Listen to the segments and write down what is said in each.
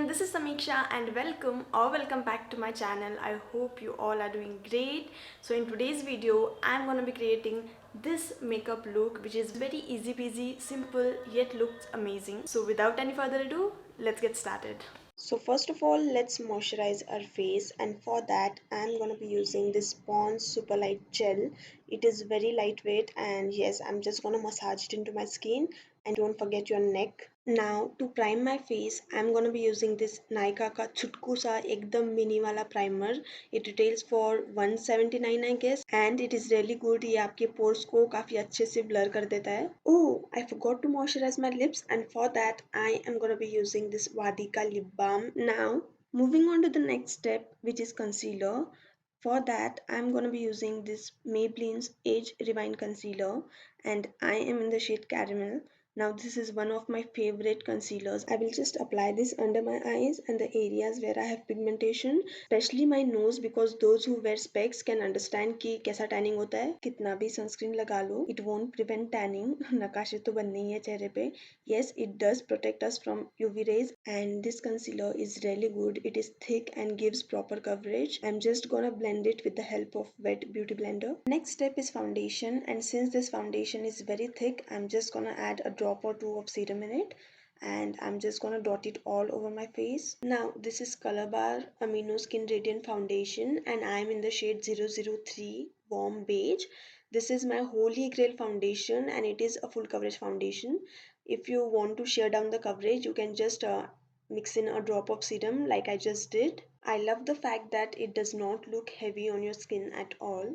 this is Samiksha and welcome back to my channel. I hope you all are doing great. So in today's video, I'm gonna be creating this makeup look which is very easy peasy, simple yet looks amazing. So without any further ado, let's get started. So first of all, let's moisturize our face, and for that I'm going to be using this Pond's Super Light Gel. It is very lightweight, and yes, I'm just going to massage it into my skin, and don't forget your neck. Now to prime my face, I'm going to be using this Nykaa ka Chutku Sa Ekdam Mini Wala Primer. It retails for 179 I guess, and it is really good. ये आपके pores को काफी अच्छे से blur कर देता है. Oh, I forgot to moisturize my lips, and for that I am going to be using this Vadika lip balm. Now moving on to the next step, which is concealer. For that I'm going to be using this Maybelline's Age Rewind Concealer, and I am in the shade Caramel. Now this is one of my favorite concealers. I will just apply this under my eyes and the areas where I have pigmentation, especially my nose, because those who wear specs can understand कि कैसा tanning होता है. कितना भी sunscreen लगा लो, it won't prevent tanning. नकाशे तो बननी ही है चेहरे पे. Yes, it does protect us from UV rays, and this concealer is really good. It is thick and gives proper coverage. I'm just gonna blend it with the help of wet beauty blender. Next step is foundation, and since this foundation is very thick, I'm just gonna add a drop or two of serum in it, and I'm just gonna dot it all over my face. Now this is Color Bar Amino Skin Radiant Foundation, and I'm in the shade 003 Warm Beige. This is my holy grail foundation, and it is a full coverage foundation. If you want to shear down the coverage, you can just mix in a drop of serum like I just did. I love the fact that it does not look heavy on your skin at all.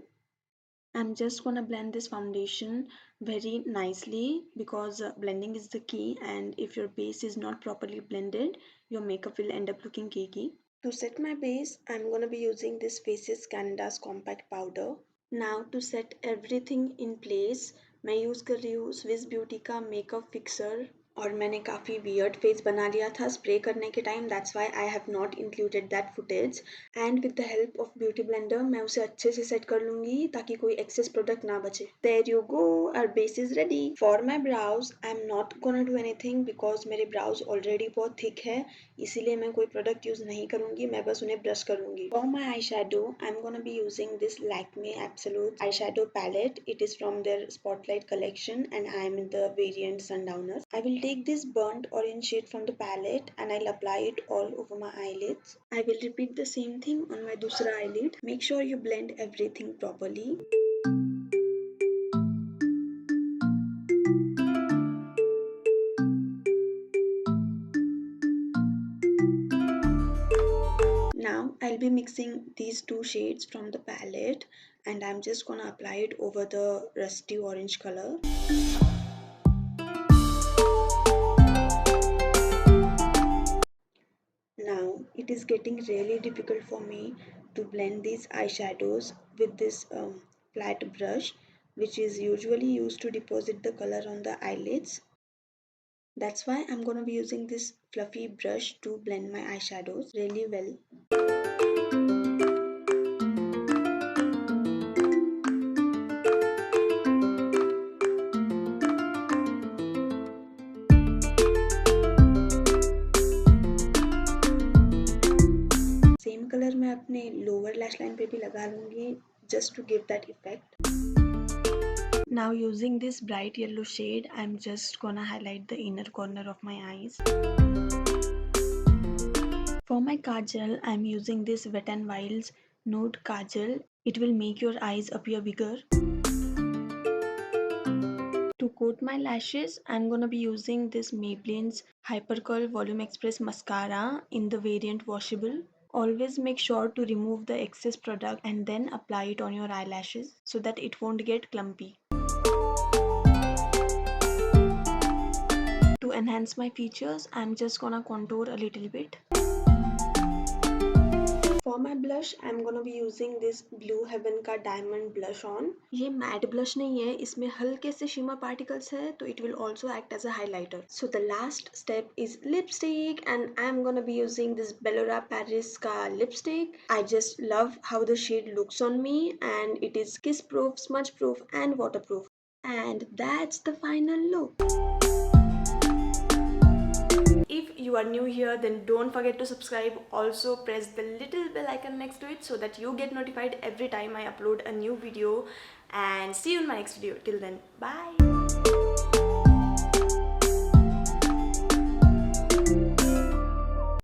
I'm just gonna blend this foundation very nicely, because blending is the key, and if your base is not properly blended, your makeup will end up looking cakey. To set my base, I'm gonna be using this Faces Canada's compact powder. Now to set everything in place, मैं use कर रही हूँ Swiss beauty का makeup fixer, और मैंने काफ़ी weird face बना लिया था स्प्रे करने के time. That's why I have not included that footage, and with the help of beauty blender मैं उसे अच्छे से सेट कर लूंगी ताकि कोई एक्सेस प्रोडक्ट ना बचे. There you go, our base is ready. For my brows I am not gonna do anything, because मेरे ब्राउज ऑलरेडी बहुत थिक है, इसीलिए मैं कोई प्रोडक्ट यूज नहीं करूंगी, मैं बस उन्हें ब्रश करूंगी. For my eye shadow I am gonna be using this Lakme absolute eye shadow palette. It is from their spotlight collection, and I am in the variant Sundowner. I will take this burnt orange shade from the palette and I'll apply it all over my eyelids. I will repeat the same thing on my dusra eyelid. Make sure you blend everything properly. Now I'll be mixing these two shades from the palette, and I'm just gonna apply it over the rusty orange color. Now it is getting really difficult for me to blend these eyeshadows with this flat brush, which is usually used to deposit the color on the eyelids. That's why I'm going to be using this fluffy brush to blend my eyeshadows really well. Same colour मैं अपने lower lash line पे भी लगा लूंगी, just to give that effect. Now using this bright yellow shade, I'm just gonna highlight the inner corner of my eyes. For my kajal, I'm using this Wet n Wild's Nude Kajal. It will make your eyes appear bigger. To coat my lashes, I'm gonna be using this Maybelline's Hyper Curl Volume Express Mascara in the variant Washable. Always make sure to remove the excess product and then apply it on your eyelashes so that it won't get clumpy. To enhance my features, I'm just gonna contour a little bit. For my blush, I'm gonna be using this Blue Heaven का Diamond Blush on. ये matte blush नहीं है, इसमें हल्के से shimmer particles है, तो it will also act as a highlighter. So the last step is lipstick, and I'm gonna be using this Bellora Paris का lipstick. I just love how the shade looks on me, and it is kiss proof, smudge proof, and waterproof. And that's the final look. If you you are new here, then don't forget to subscribe. Also press the little bell icon next to it so that you get notified every time I upload a new video. And see you in my next video. Till then, bye.